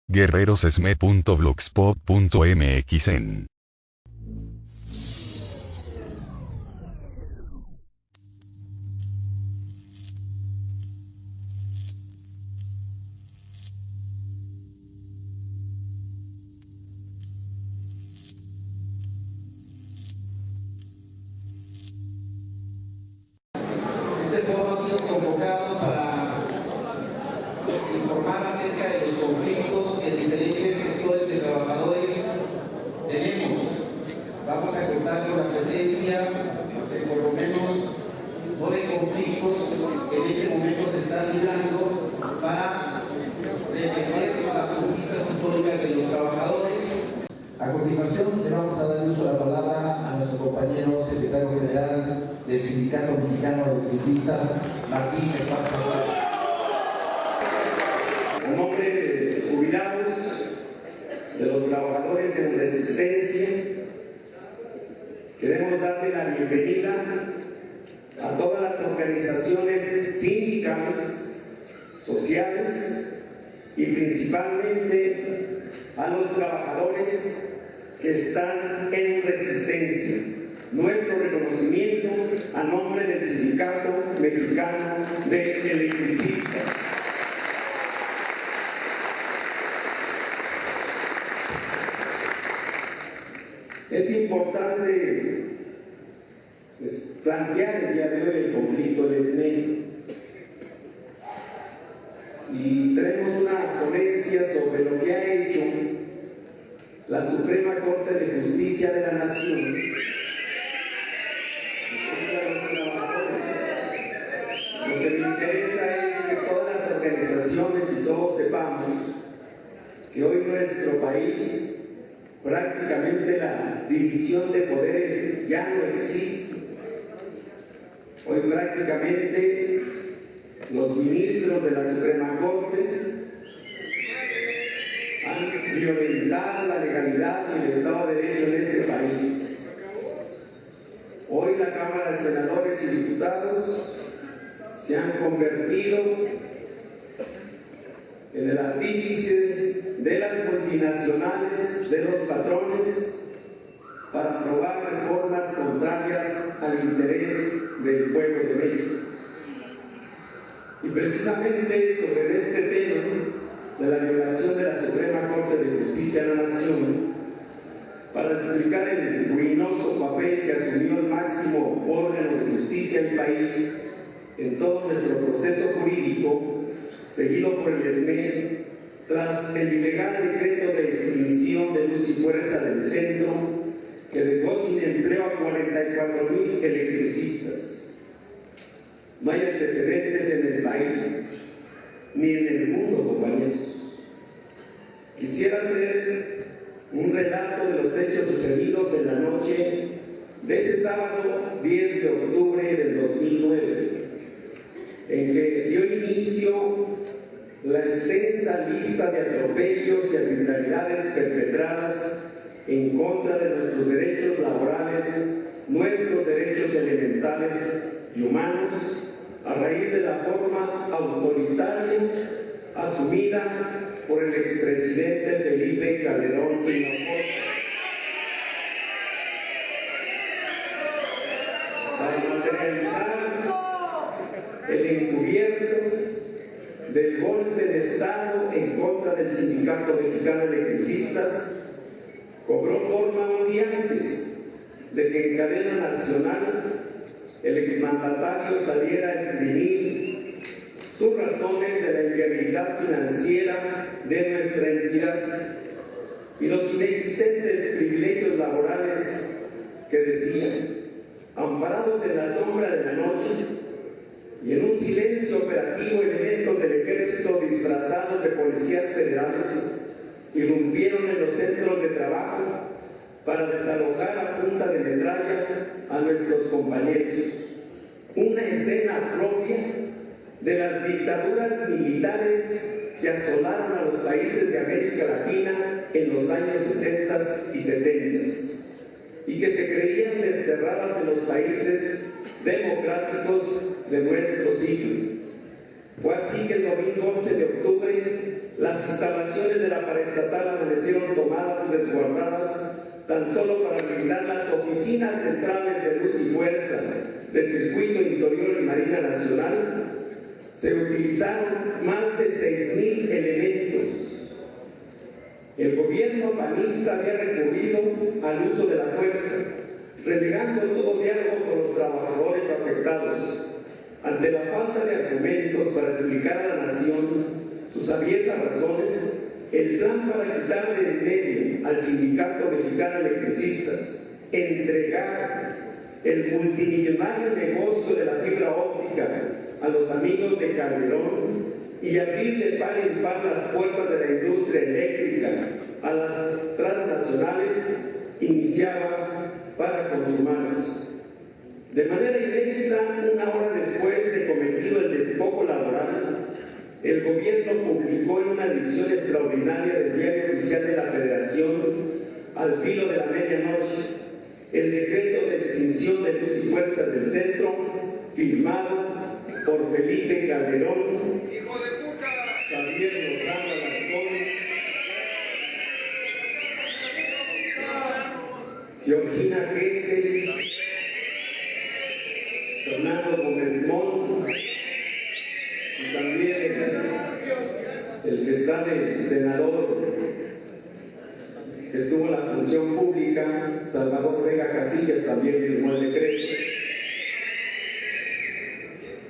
guerrerosesme.blogspot.mx en Este foro ha sido convocado para informar acerca de los conflictos que diferentes sectores de trabajadores tenemos. Vamos a contar con la presencia de por lo menos 9 conflictos que en este momento se están librando para defender las conquistas históricas de los trabajadores. A continuación, le vamos a dar uso a la palabra a nuestro compañero secretario general del Sindicato Mexicano de Electricistas, Martín Esparza. A nombre de los jubilados, de los trabajadores en resistencia, queremos darle la bienvenida a todas las organizaciones sindicales, sociales y principalmente a los trabajadores que están en resistencia. Nuestro reconocimiento a nombre del Sindicato Mexicano de Electricistas. Es importante plantear el día de hoy el conflicto del SME. Y tenemos una ponencia sobre lo que ha hecho la Suprema Corte de Justicia de la Nación contra los trabajadores. Lo que me interesa es que todas las organizaciones y todos sepamos que hoy nuestro país prácticamente la división de poderes ya no existe. Hoy prácticamente los ministros de la Suprema Corte han violentado la legalidad y el Estado de Derecho en este país. Hoy la Cámara de Senadores y Diputados se han convertido en el artífice de las multinacionales, de los patrones, para aprobar reformas contrarias al interés del pueblo de México. Y precisamente sobre este tema de la violación de la Suprema Corte de Justicia de la Nación, para explicar el ruinoso papel que asumió el máximo órgano de justicia del país en todo nuestro proceso jurídico, seguido por el SME, tras el ilegal decreto de extinción de luz y fuerza del centro, que dejó sin empleo a 44,000 electricistas. No hay antecedentes en el país, ni en el mundo, compañeros. Quisiera hacer un relato de los hechos sucedidos en la noche de ese sábado 10 de octubre del 2009, en que dio inicio la extensa lista de atropellos y arbitrariedades perpetradas en contra de nuestros derechos laborales, nuestros derechos elementales y humanos, a raíz de la forma autoritaria asumida por el expresidente Felipe Calderón Hinojosa. Para materializar el encubierto del golpe de Estado en contra del Sindicato Mexicano de Electricistas, cobró forma un día antes de que en cadena nacional el exmandatario saliera a escribir sus razones de la inviabilidad financiera de nuestra entidad y los inexistentes privilegios laborales que decían, amparados en la sombra de la noche y en un silencio operativo, elementos del ejército disfrazados de policías federales irrumpieron en los centros de trabajo para desalojar a punta de metralla a nuestros compañeros. Una escena propia de las dictaduras militares que asolaron a los países de América Latina en los años 60 y 70 y que se creían desterradas en los países democráticos de nuestro siglo. Fue así que el domingo 11 de octubre Las instalaciones de la paraestatal amanecieron tomadas y resguardadas tan solo para brindar las oficinas centrales de Luz y Fuerza del Circuito Interior y Marina Nacional. Se utilizaron más de 6,000 elementos. El gobierno panista había recurrido al uso de la fuerza, relegando todo diálogo con los trabajadores afectados. Ante la falta de argumentos para explicar a la nación sus aviesas razones, el plan para quitar de en medio al Sindicato Mexicano de Electricistas, entregar el multimillonario negocio de la fibra óptica a los amigos de Calderón y abrir de par en par las puertas de la industria eléctrica a las transnacionales, iniciaba para consumarse. De manera inédita, una hora después de cometido el despojo laboral, el gobierno publicó en una edición extraordinaria del Diario Oficial de la Federación, al filo de la medianoche, el decreto de extinción de Luz y Fuerzas del Centro, firmado por Felipe Calderón, ¡hijo de puta!, Javier Lozano Alarcón, Georgina Kessel, Fernando Gómez Mont, y también el que está de senador, que estuvo en la función pública, Salvador Vega Casillas, también firmó el decreto.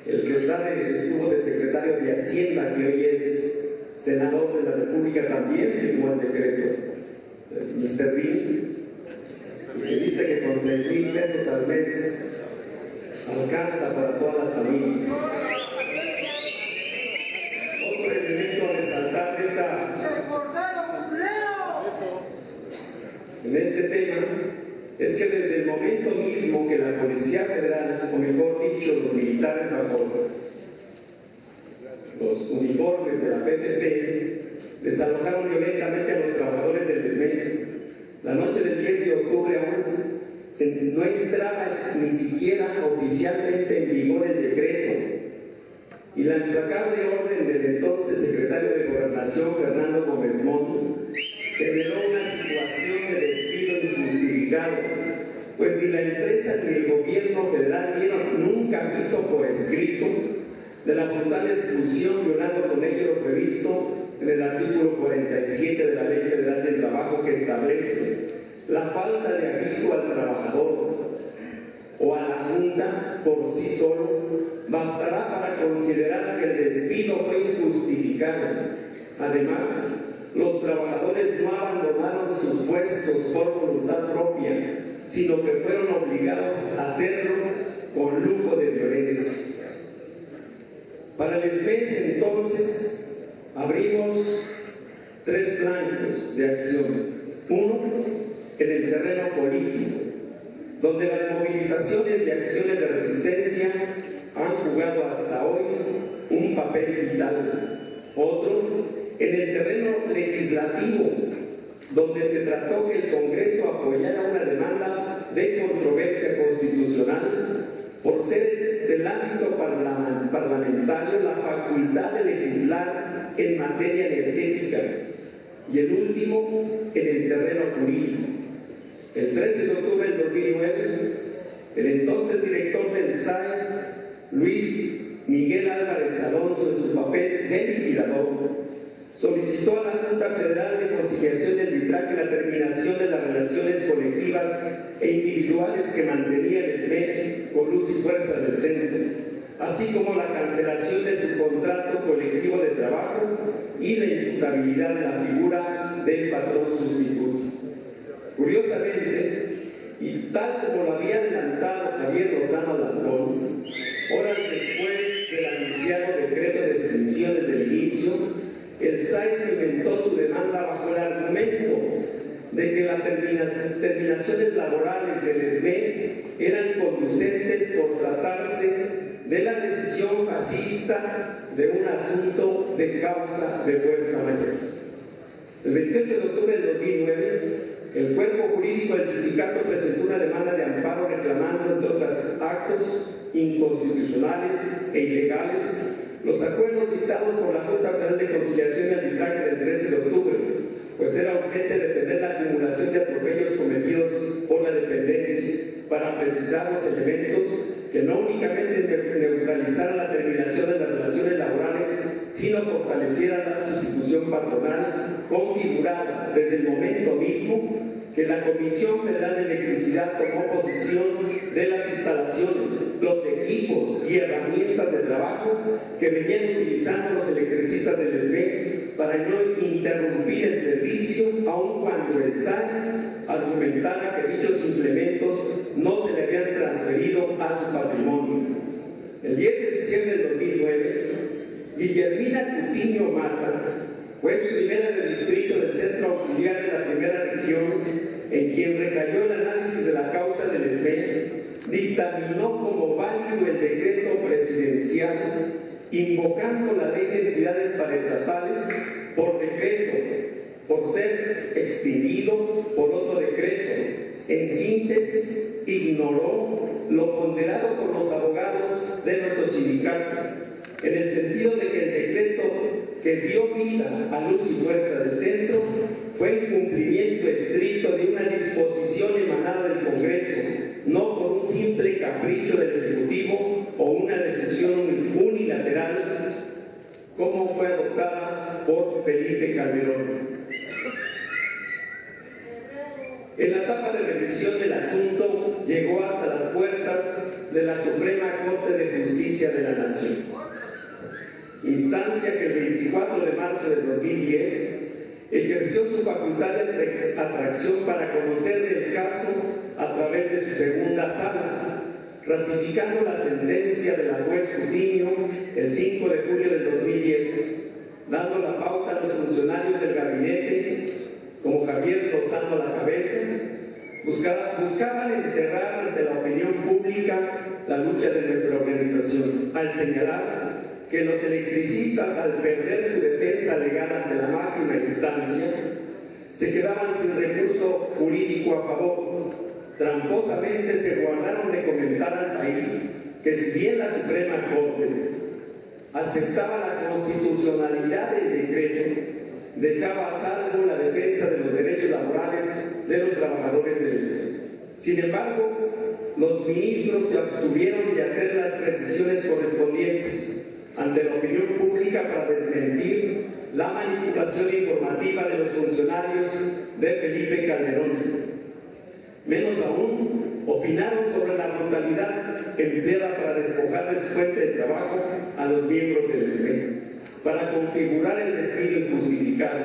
El que estuvo de secretario de Hacienda, que hoy es senador de la República, también firmó el decreto. Mr. Bill, que dice que con 6,000 pesos al mes alcanza para todas las familias. Otro elemento a resaltar en este tema es que desde el momento mismo que la Policía Federal, o mejor dicho, los militares bajo los uniformes de la PFP, desalojaron violentamente a los trabajadores del desmén. La noche del 10 de octubre aún no entraba ni siquiera oficialmente en vigor el decreto, y la implacable orden del entonces secretario de Gobernación, Fernando Gómez Mont, generó una situación de despido injustificado, pues ni la empresa ni el gobierno federal nunca quiso por escrito de la brutal expulsión, violando con ello lo previsto en el artículo 47 de la Ley Federal del Trabajo, que establece la falta de aviso al trabajador o a la Junta por sí solo bastará para considerar que el despido fue injustificado. Además, los trabajadores no abandonaron sus puestos por voluntad propia, sino que fueron obligados a hacerlo con lujo de violencia. Para el SMED, entonces, abrimos 3 flancos de acción. Uno, en el terreno político, donde las movilizaciones y acciones de resistencia han jugado hasta hoy un papel vital. Otro, en el terreno legislativo, donde se trató que el Congreso apoyara una demanda de controversia constitucional por ser del ámbito parlamentario la facultad de legislar en materia energética. Y el último, en el terreno jurídico. El 13 de octubre del 2009, el entonces director del SAE, Luis Miguel Álvarez Alonso, en su papel de liquidador, solicitó a la Junta Federal de Conciliación y Arbitraje la terminación de las relaciones colectivas e individuales que mantenía el SME con Luz y Fuerzas del Centro, así como la cancelación de su contrato colectivo de trabajo y la imputabilidad de la figura del patrón sustituto. Curiosamente, y tal como lo había adelantado Javier Lozano Alarcón, horas después del anunciado decreto de extinción desde el inicio, el SAE cimentó su demanda bajo el argumento de que las terminaciones laborales del SME eran conducentes por tratarse de la decisión fascista de un asunto de causa de fuerza mayor. El 28 de octubre del 2009, el cuerpo jurídico del sindicato presentó una demanda de amparo reclamando, entre otros actos inconstitucionales e ilegales, los acuerdos dictados por la Junta Federal de Conciliación y Arbitraje del 13 de octubre, pues era urgente detener la acumulación de atropellos cometidos por la dependencia para precisar los elementos que no únicamente neutralizaran la terminación de las relaciones laborales, sino fortalecieran la sustitución patronal configurada desde el momento mismo que la Comisión Federal de Electricidad tomó posesión de las instalaciones, los equipos y herramientas de trabajo que venían utilizando los electricistas del SME para no interrumpir el servicio, aun cuando el SAE argumentara que dichos implementos no se le habían transferido a su patrimonio. El 10 de diciembre del 2009, Guillermina Cutiño Mata, juez primera del distrito del Centro Auxiliar de la Primera Región, en quien recayó el análisis de la causa del SME, dictaminó como válido el decreto presidencial invocando la ley de entidades paraestatales por decreto, por ser extinguido por otro decreto. En síntesis, ignoró lo ponderado por los abogados de nuestro sindicato, en el sentido de que el decreto que dio vida a Luz y Fuerza del Centro fue en cumplimiento estricto de una disposición emanada del Congreso, no por un simple capricho del Ejecutivo o una decisión unilateral, como fue adoptada por Felipe Calderón. En la etapa de revisión del asunto llegó hasta las puertas de la Suprema Corte de Justicia de la Nación, instancia que el 24 de marzo del 2010 ejerció su facultad de atracción para conocer el caso a través de su segunda sala, ratificando la sentencia de la juez Cutiño el 5 de julio del 2010, dando la pauta a los funcionarios del gabinete, como Javier Lozano a la cabeza, buscaban enterrar ante la opinión pública la lucha de nuestra organización, al señalar que los electricistas, al perder su defensa legal ante la máxima instancia, se quedaban sin recurso jurídico a favor. Tramposamente se guardaron de comentar al país que si bien la Suprema Corte aceptaba la constitucionalidad del decreto, dejaba a salvo la defensa de los derechos laborales de los trabajadores del SME. Sin embargo, los ministros se abstuvieron de hacer las precisiones correspondientes ante la opinión pública para desmentir la manipulación informativa de los funcionarios de Felipe Calderón. Menos aún, opinaron sobre la brutalidad empleada para despojar de su fuente de trabajo a los miembros del SME, para configurar el despido injustificado.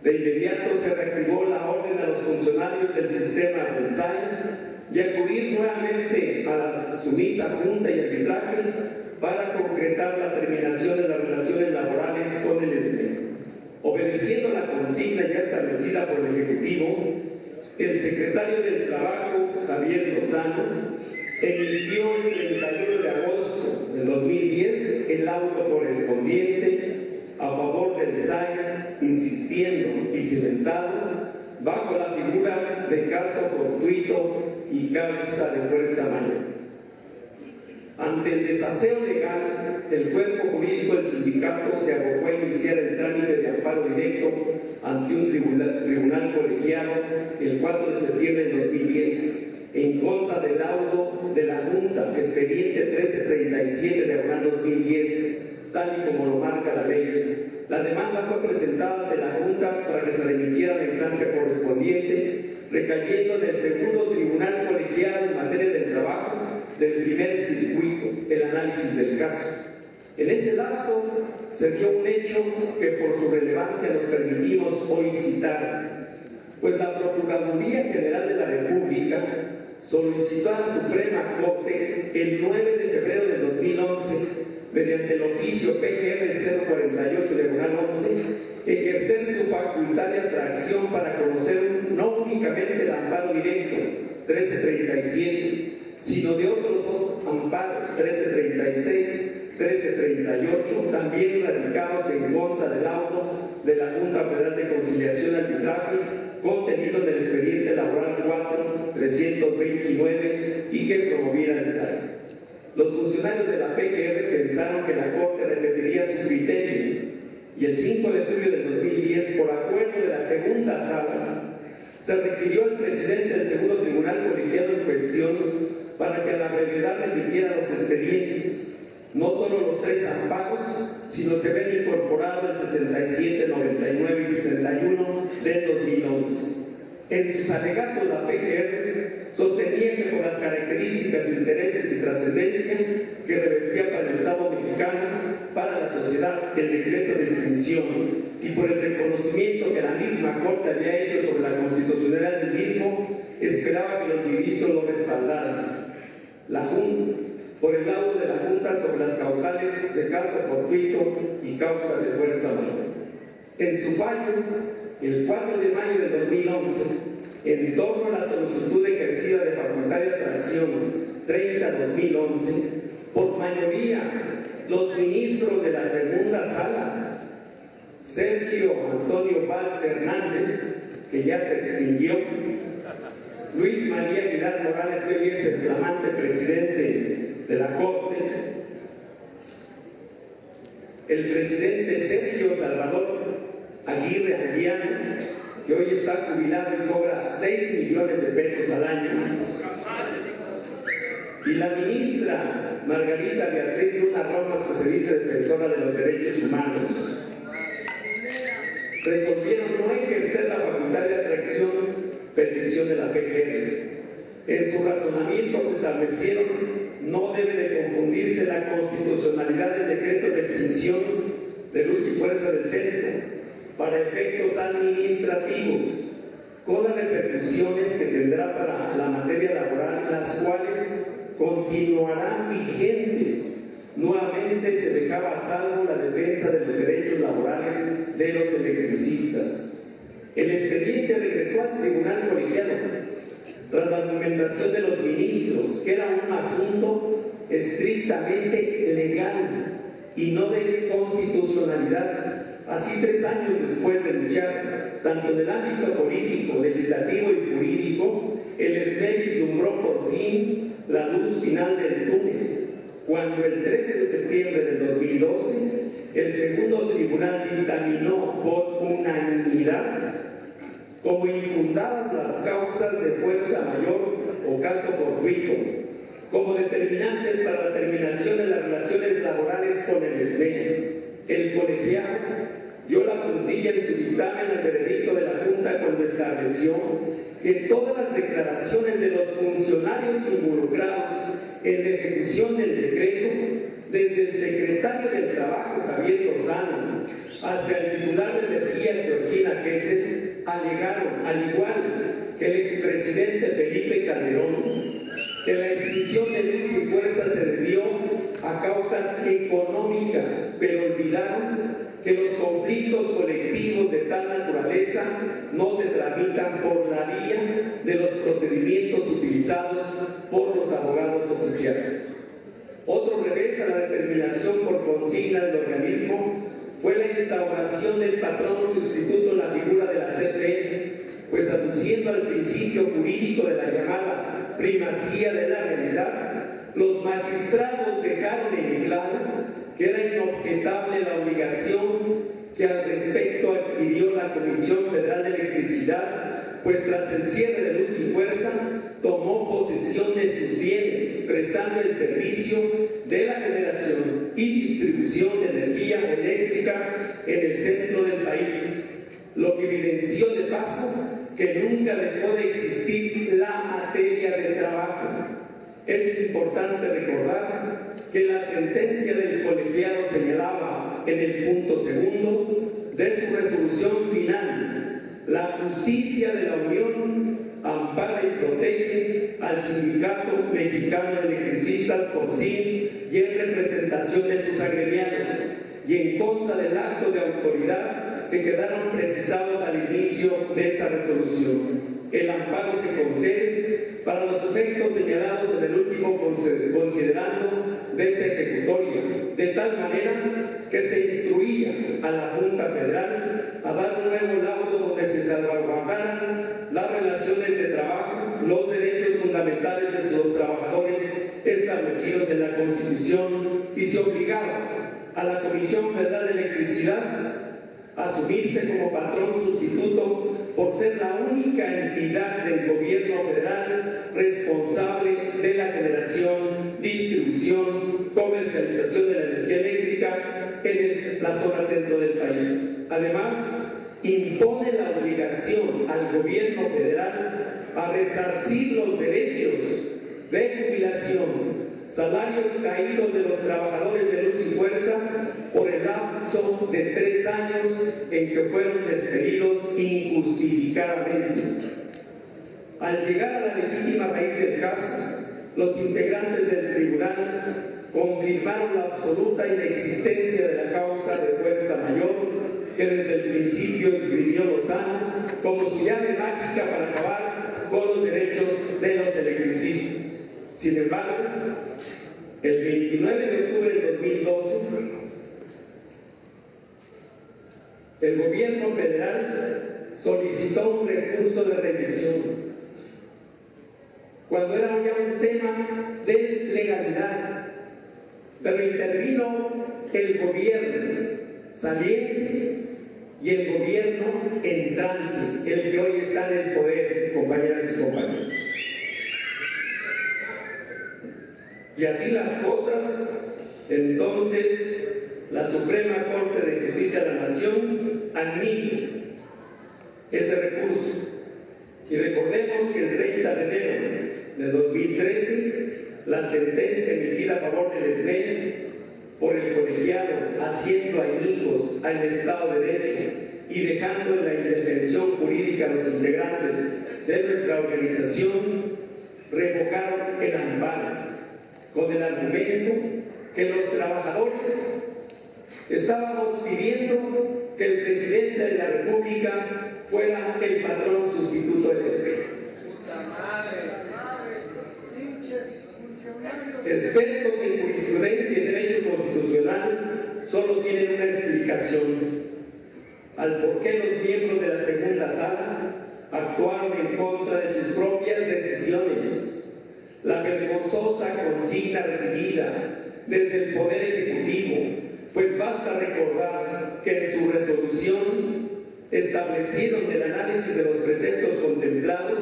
De inmediato se reactivó la orden a los funcionarios del sistema del SAE y acudir nuevamente a la sumisa Junta y Arbitraje para concretar la terminación de las relaciones laborales con el SME. Obedeciendo la consigna ya establecida por el Ejecutivo, el secretario del Trabajo, Javier Lozano, emitió el 31 de agosto del 2010 el auto correspondiente a favor del SAE, insistiendo y cimentado bajo la figura de caso fortuito y causa de fuerza mayor. Ante el desaseo legal, el cuerpo jurídico del sindicato se abocó a iniciar el trámite de amparo directo ante un tribunal colegiado el 4 de septiembre de 2010 en contra del laudo de la Junta, expediente 1337/2010, tal y como lo marca la ley. La demanda fue presentada ante la Junta para que se remitiera a la instancia correspondiente, recayendo en el segundo tribunal colegiado en materia del trabajo del primer circuito, el análisis del caso. En ese lapso se dio un hecho que por su relevancia nos permitimos hoy citar, pues la Procuraduría General de la República solicitó a la Suprema Corte el 9 de febrero de 2011, mediante el oficio PGR 048/11, ejercer su facultad de atracción para conocer no únicamente el amparo directo 1337, sino de otros amparos 1336, 1338, también radicados en contra del auto de la Junta Federal de Conciliación y Arbitraje, contenido en el expediente laboral 4-329 y que promoviera el SAE. Los funcionarios de la PGR pensaron que la Corte repetiría su criterio y el 5 de julio de 2010, por acuerdo de la segunda sala, se requirió al presidente del segundo tribunal colegiado en cuestión para que a la brevedad remitiera los expedientes, no solo los 3 amparos, sino se ven incorporados el 67, 99 y 61 del 2011. En sus alegatos, la PGR sostenía que por las características, intereses y trascendencia que revestía para el Estado mexicano, para la sociedad, el decreto de extinción y por el reconocimiento que la misma Corte había hecho sobre la constitucionalidad del mismo, esperaba que los ministros lo respaldaran. La Junta, por el lado de la Junta, sobre las causales de caso fortuito y causa de fuerza mayor. En su fallo, el 4 de mayo de 2011, en torno a la solicitud ejercida de facultad de atracción 30-2011, por mayoría, los ministros de la segunda sala, Sergio Antonio Valls Hernández, que ya se extinguió, Luis María Aguilar Morales, que hoy es el flamante presidente de la Corte, el presidente Sergio Salvador Aguirre Anguiano, que hoy está jubilado y cobra 6 millones de pesos al año, y la ministra Margarita Beatriz Luna Romas, que se dice defensora de los derechos humanos, resolvieron no ejercer la facultad de atracción, petición de la PGR. En sus razonamientos establecieron no debe de confundirse la constitucionalidad del decreto de extinción de luz y fuerza del centro para efectos administrativos, con las repercusiones que tendrá para la materia laboral, las cuales continuarán vigentes. Nuevamente se dejaba a salvo la defensa de los derechos laborales de los electricistas. El expediente regresó al tribunal colegiado tras la argumentación de los ministros, que era un asunto estrictamente legal y no de constitucionalidad. Así, 3 años después de luchar, tanto en el ámbito político, legislativo y jurídico, el SME vislumbró por fin la luz final del túnel, cuando el 13 de septiembre del 2012, el segundo tribunal dictaminó por unanimidad como infundadas las causas de fuerza mayor o caso fortuito, como determinantes para la terminación de las relaciones laborales con el SME. El colegiado dio la puntilla en su dictamen al veredicto de la Junta cuando estableció que todas las declaraciones de los funcionarios involucrados en la ejecución del decreto, desde el secretario del Trabajo, Javier Lozano, hasta el titular de Energía, Georgina Kessel, alegaron, al igual que el expresidente Felipe Calderón, que la extinción de luz y fuerza se debió a causas económicas, pero olvidaron que los conflictos colectivos de tal naturaleza no se tramitan por la vía de los procedimientos utilizados por los abogados oficiales. Otro revés a la determinación por consigna del organismo fue la instauración del patrón sustituto en la figura de la CFE, pues aduciendo al principio jurídico de la llamada primacía de la realidad, los magistrados dejaron en claro que era inobjetable la obligación que al respecto adquirió la Comisión Federal de Electricidad, pues tras el cierre de Luz y Fuerza tomó posesión de sus bienes, prestando el servicio de la generación y distribución de energía eléctrica en el centro del país, lo que evidenció de paso que nunca dejó de existir la materia de trabajo. Es importante recordar que la sentencia del colegiado señalaba en el punto 2 de su resolución final: la justicia de la Unión ampara y protege al Sindicato Mexicano de Electricistas por sí y en representación de sus agremiados, y en contra del acto de autoridad que quedaron precisados al inicio de esa resolución. El amparo se concede para los efectos señalados en el último considerando de esa ejecutoria, de tal manera que se instruía a la Junta Federal a dar un nuevo laudo donde se salvaguardaran las relaciones de trabajo, los derechos fundamentales de los trabajadores establecidos en la Constitución y se obligaba a la Comisión Federal de Electricidad a asumirse como patrón sustituto por ser la única entidad del gobierno federal responsable de la generación, distribución, comercialización de la energía eléctrica en la zona centro del país. Además, impone la obligación al gobierno federal a resarcir los derechos de jubilación, salarios caídos de los trabajadores de Luz y Fuerza por el lapso de 3 años en que fueron despedidos injustificadamente. Al llegar a la legítima raíz del caso, los integrantes del tribunal confirmaron la absoluta inexistencia de la causa de fuerza mayor que desde el principio esgrimió Lozano como su llave mágica para acabar con los derechos de los electricistas. Sin embargo, el 29 de octubre de 2012, el gobierno federal solicitó un recurso de revisión, cuando era ya un tema de legalidad, pero intervino el gobierno saliente y el gobierno entrante, el que hoy está en el poder, compañeras y compañeros. Y así las cosas, entonces la Suprema Corte de Justicia de la Nación admite ese recurso. Y recordemos que el 30 de enero de 2013, la sentencia emitida a favor del SNE por el colegiado, haciendo añicos al Estado de Derecho y dejando en la indefensión jurídica a los integrantes de nuestra organización, revocaron el amparo con el argumento que los trabajadores estábamos pidiendo que el presidente de la República fuera el patrón sustituto del SNE. Expertos en jurisprudencia y derecho constitucional solo tienen una explicación al por qué los miembros de la segunda sala actuaron en contra de sus propias decisiones. La vergonzosa consigna recibida desde el Poder Ejecutivo, pues basta recordar que en su resolución establecieron el análisis de los preceptos contemplados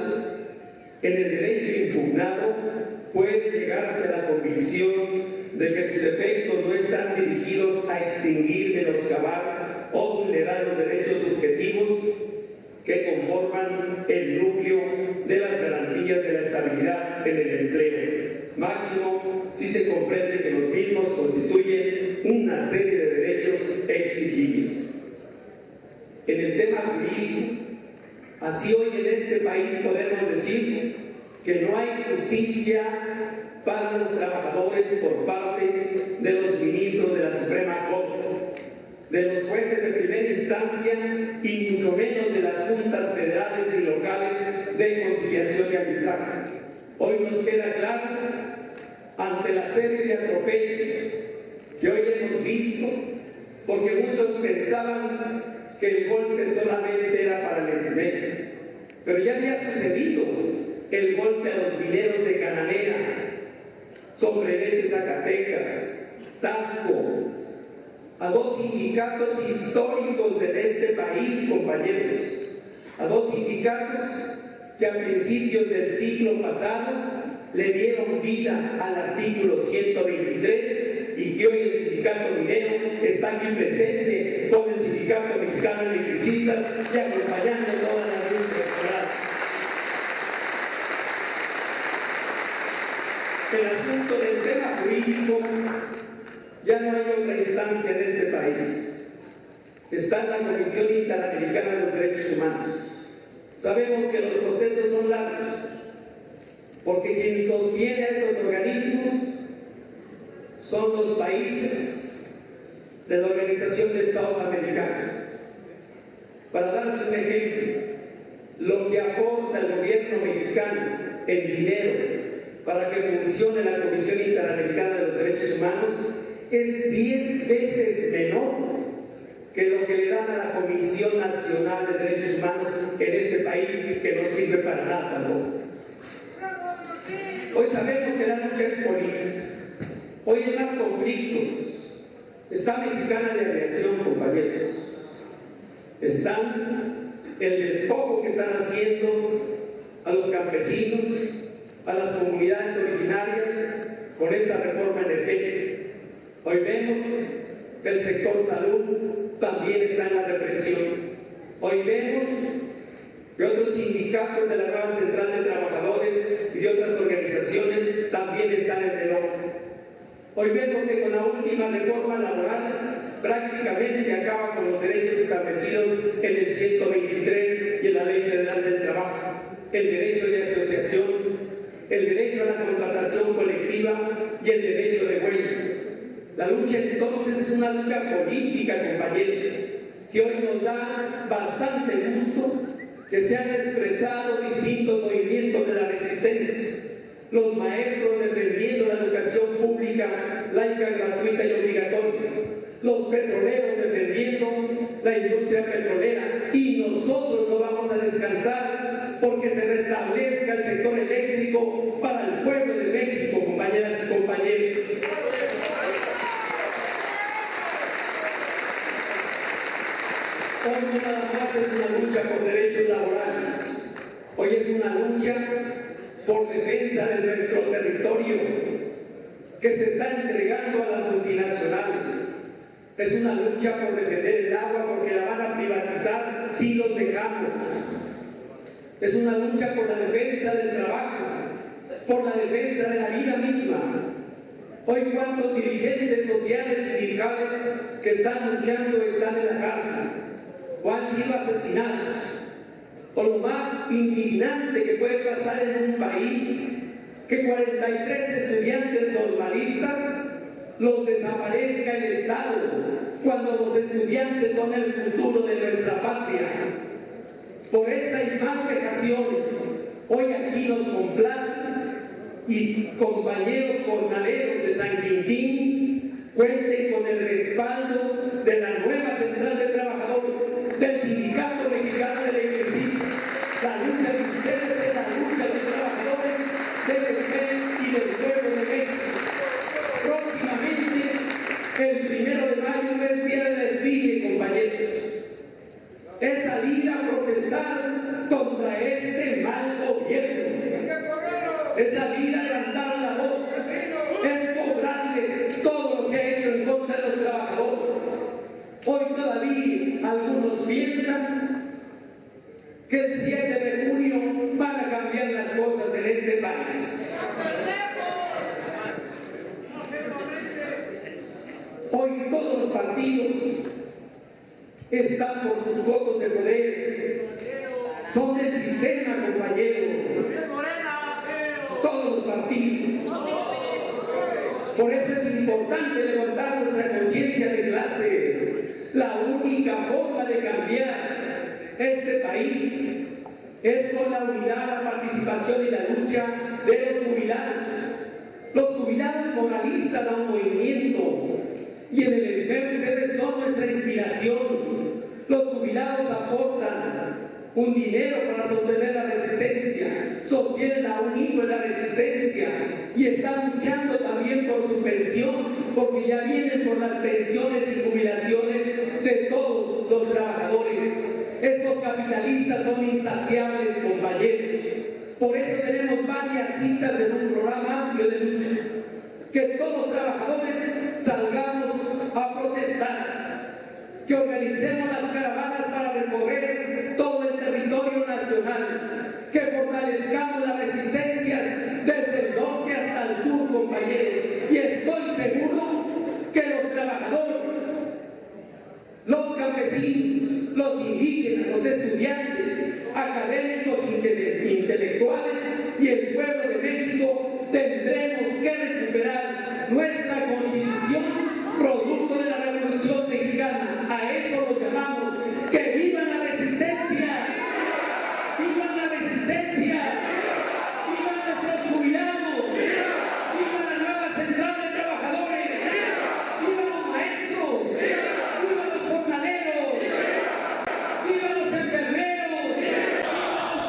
en el derecho impugnado puede llegarse a la convicción de que sus efectos no están dirigidos a extinguir, menoscabar o vulnerar los derechos subjetivos que conforman el núcleo de las garantías de la estabilidad en el empleo. Máximo si se comprende que los mismos constituyen una serie de derechos exigibles. En el tema jurídico, así hoy en este país podemos decir que no hay justicia para los trabajadores por parte de los ministros de la Suprema Corte, de los jueces de primera instancia y mucho menos de las juntas federales y locales de conciliación y arbitraje. Hoy nos queda claro, ante la serie de atropellos que hoy hemos visto, porque muchos pensaban que el golpe solamente era para el SNE, pero ya había sucedido el golpe a los mineros de Cananea, Sombrerete, Zacatecas, Tasco, a 2 sindicatos históricos de este país, compañeros, a 2 sindicatos que a principios del siglo pasado le dieron vida al artículo 123 y que hoy el sindicato minero está aquí presente con el sindicato mexicano electricista y acompañando toda la lucha electoral. El asunto del tema jurídico ya no hay otra instancia en este país. Está en la Comisión Interamericana de los Derechos Humanos. Sabemos que los procesos son largos, porque quien sostiene a esos organismos son los países de la Organización de Estados Americanos. Para darles un ejemplo, lo que aporta el gobierno mexicano en dinero para que funcione la Comisión Interamericana de los Derechos Humanos es 10 veces menor que lo que le dan a la Comisión Nacional de Derechos Humanos en este país, que no sirve para nada tampoco. Hoy sabemos que la lucha es política. Hoy hay más conflictos. Está Mexicana de Aviación, compañeros. Están el despojo que están haciendo a los campesinos, a las comunidades originarias con esta reforma energética. Hoy vemos que el sector salud también está en la represión. Hoy vemos que otros sindicatos de la nueva Central de Trabajadores y de otras organizaciones también están en el ojo. Hoy vemos que con la última reforma laboral prácticamente acaba con los derechos establecidos en el 123 y en la Ley Federal del Trabajo, el derecho de asociación, el derecho a la contratación colectiva y el derecho de huelga. La lucha entonces es una lucha política, compañeros, que hoy nos da bastante gusto que se han expresado distintos movimientos de la resistencia. Los maestros defendiendo la educación pública, laica, gratuita y obligatoria. Los petroleros defendiendo la industria petrolera. Y nosotros no vamos a descansar porque se restablezca el sector eléctrico para el pueblo de México, compañeras y compañeros. Hoy no nada más es una lucha por derechos laborales. Hoy es una lucha por defensa de nuestro territorio que se está entregando a las multinacionales. Es una lucha por defender el agua porque la van a privatizar si los dejamos. Es una lucha por la defensa del trabajo, por la defensa de la vida misma. Hoy cuántos dirigentes sociales y sindicales que están luchando están en la cárcel o han sido asesinados. O lo más indignante que puede pasar en un país, que 43 estudiantes normalistas los desaparezca el Estado, cuando los estudiantes son el futuro de nuestra patria. Por esta y más vejaciones, hoy aquí nos complace y compañeros jornaleros de San Quintín cuenten con el respaldo de la nueva Central de Trabajadores, del Sindicato Mexicano de Electricistas. La lucha de ustedes es la lucha de los trabajadores del PEM y del pueblo de México. Próximamente, el 1 de mayo es día de desfile, compañeros. Es salir a protestar contra este mal gobierno. Es salir a levantar la voz. Es cobrarles todo lo que ha hecho en contra de los trabajadores. Hoy todavía algunos piensan que el 7 de junio van a cambiar las cosas en este país. Hoy todos los partidos están por sus votos de poder. Son del sistema, compañero. Todos los partidos. Por eso es importante levantar nuestra conciencia de clase. La única forma de cambiar este país es con la unidad, la participación y la lucha de los jubilados. Los jubilados moralizan a un movimiento y en el esmero ustedes son nuestra inspiración. Los jubilados aportan un dinero para sostener la resistencia, sostienen a un hijo en la resistencia y están luchando también por su pensión, porque ya vienen por las pensiones y jubilaciones de todos los trabajadores. Estos capitalistas son insaciables, compañeros. Por eso tenemos varias citas en un programa amplio de lucha. Que todos los trabajadores salgamos a protestar, que organicemos las caravanas para recorrer todo el territorio nacional, que fortalezcamos las resistencias desde el norte hasta el sur, compañeros. Y estoy seguro que los trabajadores, los campesinos, los indígenas, los estudiantes, académicos, intelectuales y el pueblo de México tendremos que recuperar nuestra Constitución, producto de la Revolución Mexicana. A eso lo llamamos. ¡Que viva la resistencia! ¡Viva la resistencia! ¡Viva nuestros jubilados! ¡Viva la nueva Central de Trabajadores! ¡Viva los maestros! ¡Viva los jornaleros! ¡Viva los enfermeros! ¡Viva los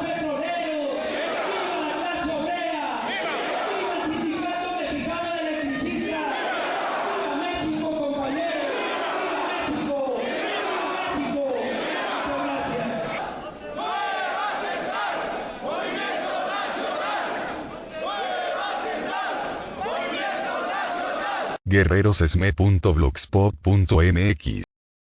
guerrerosesme.blogspot.mx